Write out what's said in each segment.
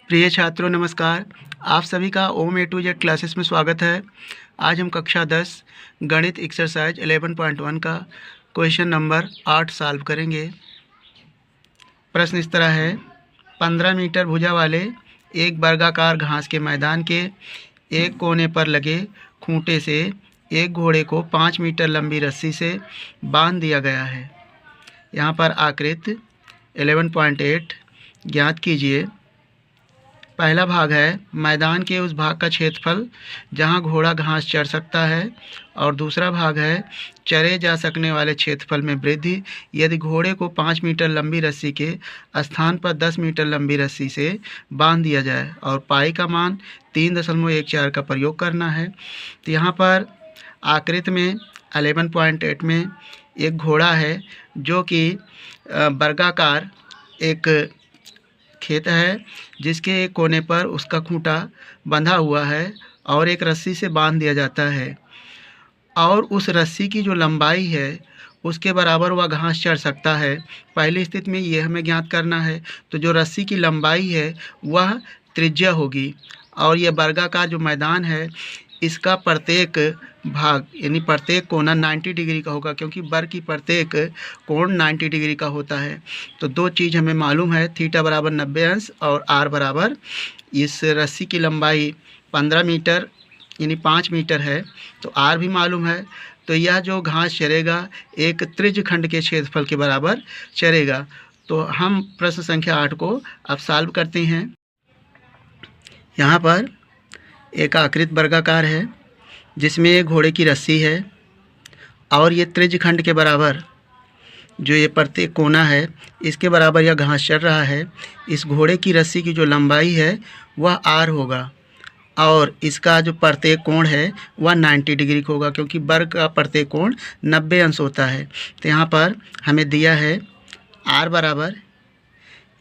प्रिय छात्रों नमस्कार। आप सभी का ओम ए टू जेड क्लासेस में स्वागत है। आज हम कक्षा 10 गणित एक्सरसाइज 11.1 का क्वेश्चन नंबर 8 सॉल्व करेंगे। प्रश्न इस तरह है, 15 मीटर भुजा वाले एक वर्गाकार घास के मैदान के एक कोने पर लगे खूंटे से एक घोड़े को 5 मीटर लंबी रस्सी से बांध दिया गया है। यहाँ पर आकृति 11.8 ज्ञात कीजिए। पहला भाग है मैदान के उस भाग का क्षेत्रफल जहां घोड़ा घास चर सकता है, और दूसरा भाग है चरे जा सकने वाले क्षेत्रफल में वृद्धि यदि घोड़े को 5 मीटर लंबी रस्सी के स्थान पर 10 मीटर लंबी रस्सी से बांध दिया जाए, और पाई का मान 3.14 का प्रयोग करना है। तो यहाँ पर आकृति में 11.8 में एक घोड़ा है जो कि वर्गाकार एक खेत है जिसके एक कोने पर उसका खूंटा बंधा हुआ है और एक रस्सी से बांध दिया जाता है, और उस रस्सी की जो लंबाई है उसके बराबर वह घास चर सकता है। पहली स्थिति में ये हमें ज्ञात करना है। तो जो रस्सी की लंबाई है वह त्रिज्या होगी, और यह वर्गाकार जो मैदान है इसका प्रत्येक भाग यानी प्रत्येक कोना 90 डिग्री का होगा, क्योंकि वर्ग की प्रत्येक कोण 90 डिग्री का होता है। तो दो चीज़ हमें मालूम है, थीटा बराबर 90 अंश और आर बराबर, इस रस्सी की लंबाई 15 मीटर यानी 5 मीटर है, तो आर भी मालूम है। तो यह जो घास चरेगा एक त्रिज्य खंड के क्षेत्रफल के बराबर चरेगा। तो हम प्रश्न संख्या 8 को अब सॉल्व करते हैं। यहाँ पर एक आकृति वर्गाकार है जिसमें एक घोड़े की रस्सी है, और ये त्रिज्य खंड के बराबर जो ये प्रत्येक कोना है इसके बराबर यह घास चर रहा है। इस घोड़े की रस्सी की जो लंबाई है वह आर होगा, और इसका जो प्रत्येक कोण है वह 90 डिग्री का होगा, क्योंकि वर्ग का प्रत्येक कोण 90 अंश होता है। तो यहाँ पर हमें दिया है आर बराबर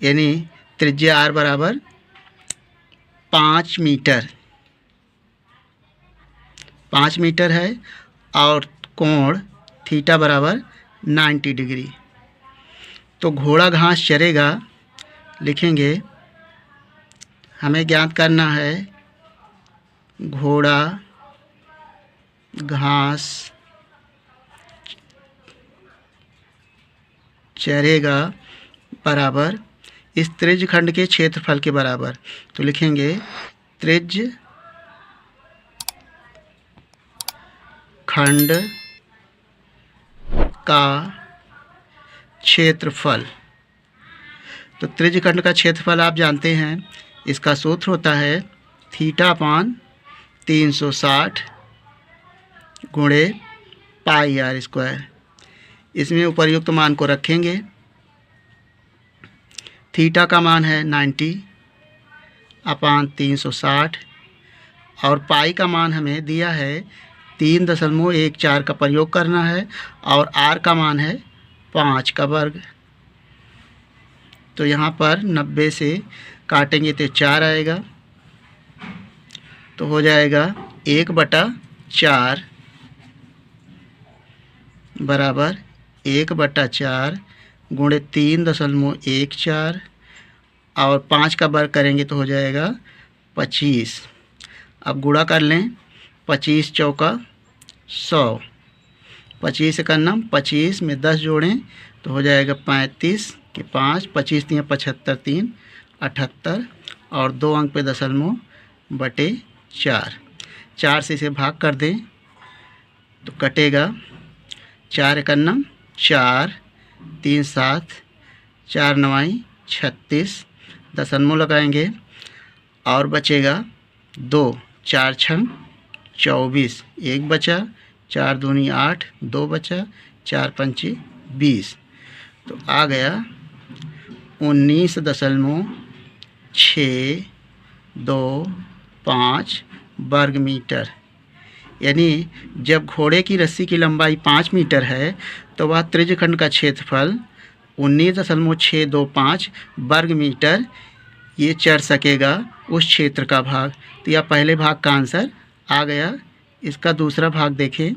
यानी त्रिज्या आर बराबर 5 मीटर है, और कोण थीटा बराबर 90 डिग्री। तो घोड़ा घास चरेगा, लिखेंगे हमें ज्ञात करना है घोड़ा घास चरेगा बराबर इस त्रिज्य खंड के क्षेत्रफल के बराबर। तो लिखेंगे त्रिज्य खंड का क्षेत्रफल। तो त्रिज्य खंड का क्षेत्रफल आप जानते हैं, इसका सूत्र होता है थीटा अपान 360 गुणे पाई आर स्क्वायर। इसमें उपर्युक्त मान को रखेंगे। थीटा का मान है 90 अपान 360, और पाई का मान हमें दिया है 3.14 का प्रयोग करना है, और आर का मान है 5 का वर्ग। तो यहाँ पर 90 से काटेंगे तो 4 आएगा, तो हो जाएगा 1/4 बराबर 1/4 गुणे 3.14, और 5 का वर्ग करेंगे तो हो जाएगा 25। अब गुणा कर लें, 25 चौका 100, 25 से करना 25 में 10 जोड़ें तो हो जाएगा 35 के 5, 25 3 75 3 78, और 2 अंक पे दशमलव बटे 4। 4 से इसे भाग कर दें तो कटेगा 4 एकन्नम 4, 3 7, 4 9 36, दशमलव लगाएंगे और बचेगा 2, 4 6 24, 1 बचा, 4 दूनी 8, 2 बचा, 4 पंचे 20। तो आ गया 19.625 वर्ग मीटर। यानी जब घोड़े की रस्सी की लंबाई 5 मीटर है तो वह त्रिज्य खंड का क्षेत्रफल 19.625 वर्ग मीटर ये चर सकेगा उस क्षेत्र का भाग। तो यह पहले भाग का आंसर आ गया। इसका दूसरा भाग देखें।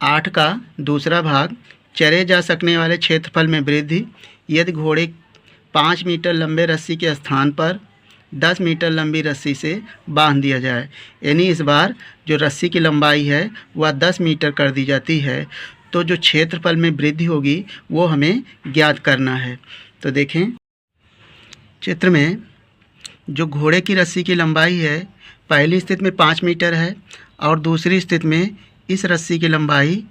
8 का दूसरा भाग, चरे जा सकने वाले क्षेत्रफल में वृद्धि यदि घोड़े 5 मीटर लंबे रस्सी के स्थान पर 10 मीटर लंबी रस्सी से बांध दिया जाए। यानी इस बार जो रस्सी की लंबाई है वह 10 मीटर कर दी जाती है, तो जो क्षेत्रफल में वृद्धि होगी वो हमें ज्ञात करना है। तो देखें चित्र में जो घोड़े की रस्सी की लंबाई है पहली स्थिति में 5 मीटर है और दूसरी स्थिति में इस रस्सी की लंबाई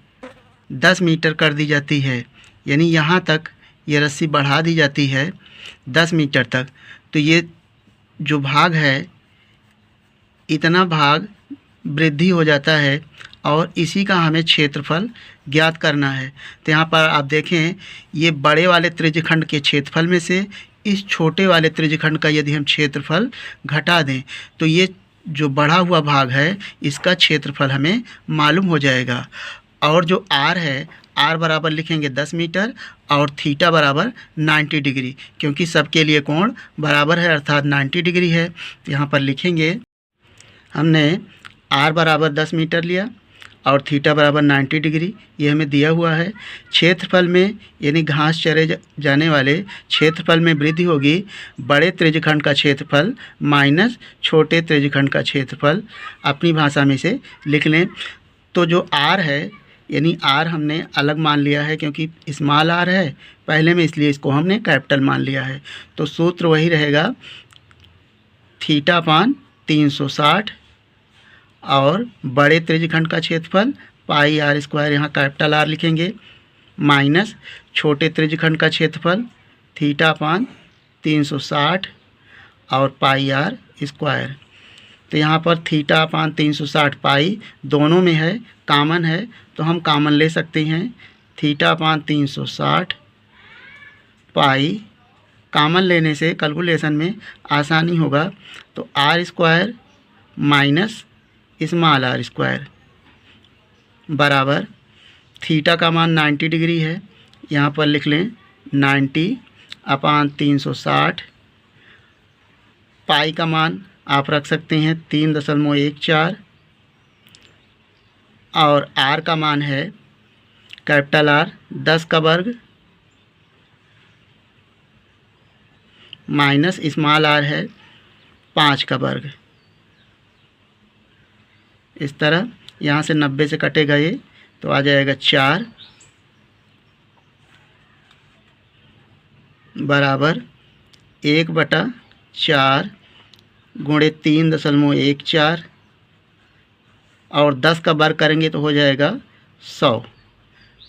10 मीटर कर दी जाती है। यानी यहाँ तक ये रस्सी बढ़ा दी जाती है 10 मीटर तक। तो ये जो भाग है इतना भाग वृद्धि हो जाता है और इसी का हमें क्षेत्रफल ज्ञात करना है। तो यहाँ पर आप देखें ये बड़े वाले त्रिज्यखंड के क्षेत्रफल में से इस छोटे वाले त्रिज्यखंड का यदि हम क्षेत्रफल घटा दें तो ये जो बढ़ा हुआ भाग है इसका क्षेत्रफल हमें मालूम हो जाएगा। और जो आर है आर बराबर लिखेंगे 10 मीटर और थीटा बराबर 90 डिग्री, क्योंकि सबके लिए कोण बराबर है अर्थात 90 डिग्री है। तो यहाँ पर लिखेंगे हमने आर बराबर 10 मीटर लिया और थीटा बराबर 90 डिग्री, ये हमें दिया हुआ है। क्षेत्रफल में यानी घास चरे जाने वाले क्षेत्रफल में वृद्धि होगी बड़े त्रिज्यखंड का क्षेत्रफल माइनस छोटे त्रिज्यखंड का क्षेत्रफल, अपनी भाषा में से लिख लें। तो जो आर है यानी आर हमने अलग मान लिया है क्योंकि स्मॉल आर है पहले में, इसलिए इसको हमने कैपिटल मान लिया है। तो सूत्र वही रहेगा थीटा अपान 360 और बड़े त्रिज्यखंड का क्षेत्रफल पाई आर स्क्वायर, यहाँ कैपिटल आर लिखेंगे, माइनस छोटे त्रिज्यखंड का क्षेत्रफल थीटा अपान 360 और पाई आर स्क्वायर। तो यहाँ पर थीटा अपान 360 पाई दोनों में है, कामन है तो हम कामन ले सकते हैं। थीटा अपान 360 पाई कामन लेने से कैलकुलेशन में आसानी होगा। तो r square minus small r square बराबर थीटा का मान 90 डिग्री है, यहाँ पर लिख लें 90 अपान 360, पाई का मान आप रख सकते हैं 3.14 और आर का मान है कैपिटल आर 10 का वर्ग माइनस स्मॉल आर है 5 का वर्ग। इस तरह यहाँ से 90 से कटेगा ये तो आ जाएगा 4 बराबर 1/4 गुणे 3.14 और 10 का वर्ग करेंगे तो हो जाएगा 100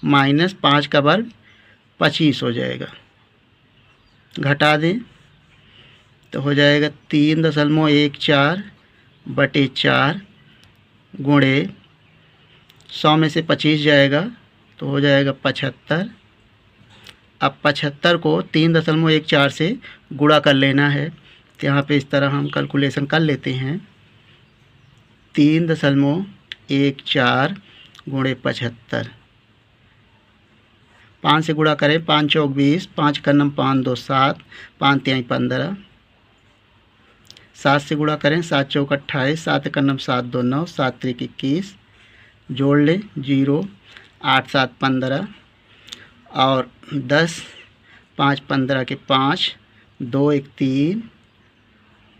माइनस 5 का वर्ग 25 हो जाएगा। घटा दें तो हो जाएगा 3.14/4 गुणे 100 में से 25 जाएगा तो हो जाएगा 75। अब 75 को 3.14 से गुणा कर लेना है, तो यहाँ पे इस तरह हम कैलकुलेशन कर लेते हैं 3.14 गुणे 75, 5 से गुणा करें 5 चौक 20, 5 का नम 5 2 7, 5 3 15, 7 से गुणा करें 7 चौक 28, 7 का नम 7 2 9, 7 3 21, जोड़ लें 0, 8 7 15 और 10, 5 15 के 5, 2 1 3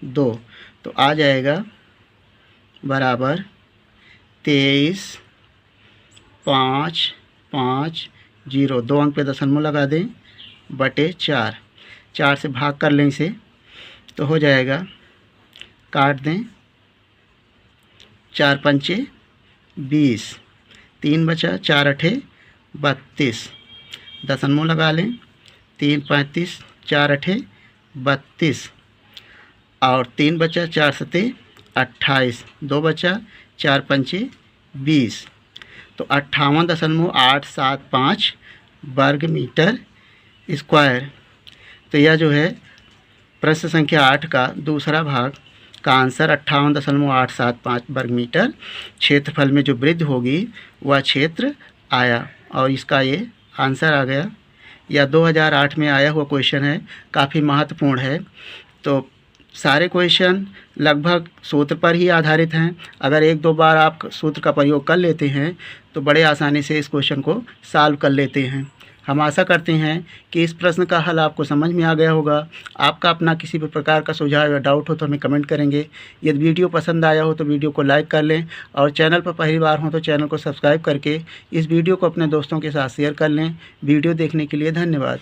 2, तो आ जाएगा बराबर 23 5 5 0, 2 अंक पे दशमलव लगा दें बटे 4, 4 से भाग कर लें इसे तो हो जाएगा, काट दें 4 पंचे 20, 3 बचा 4 अठे 32, दशमलव लगा लें 3 35, 4 अठे 32 और 3 बचा 4 सते 28, 2 बचा 4 पंचे 20, तो 58.875 वर्ग मीटर स्क्वायर। तो यह जो है प्रश्न संख्या 8 का दूसरा भाग का आंसर 58.875 वर्ग मीटर क्षेत्रफल में जो वृद्धि होगी वह क्षेत्र आया और इसका ये आंसर आ गया। यह 2008 में आया हुआ क्वेश्चन है, काफ़ी महत्वपूर्ण है। तो सारे क्वेश्चन लगभग सूत्र पर ही आधारित हैं। अगर एक दो बार आप सूत्र का प्रयोग कर लेते हैं तो बड़े आसानी से इस क्वेश्चन को सॉल्व कर लेते हैं। हम आशा करते हैं कि इस प्रश्न का हल आपको समझ में आ गया होगा। आपका अपना किसी भी प्रकार का सुझाव या डाउट हो तो हमें कमेंट करेंगे। यदि वीडियो पसंद आया हो तो वीडियो को लाइक कर लें और चैनल पर पहली बार हो तो चैनल को सब्सक्राइब करके इस वीडियो को अपने दोस्तों के साथ शेयर कर लें। वीडियो देखने के लिए धन्यवाद।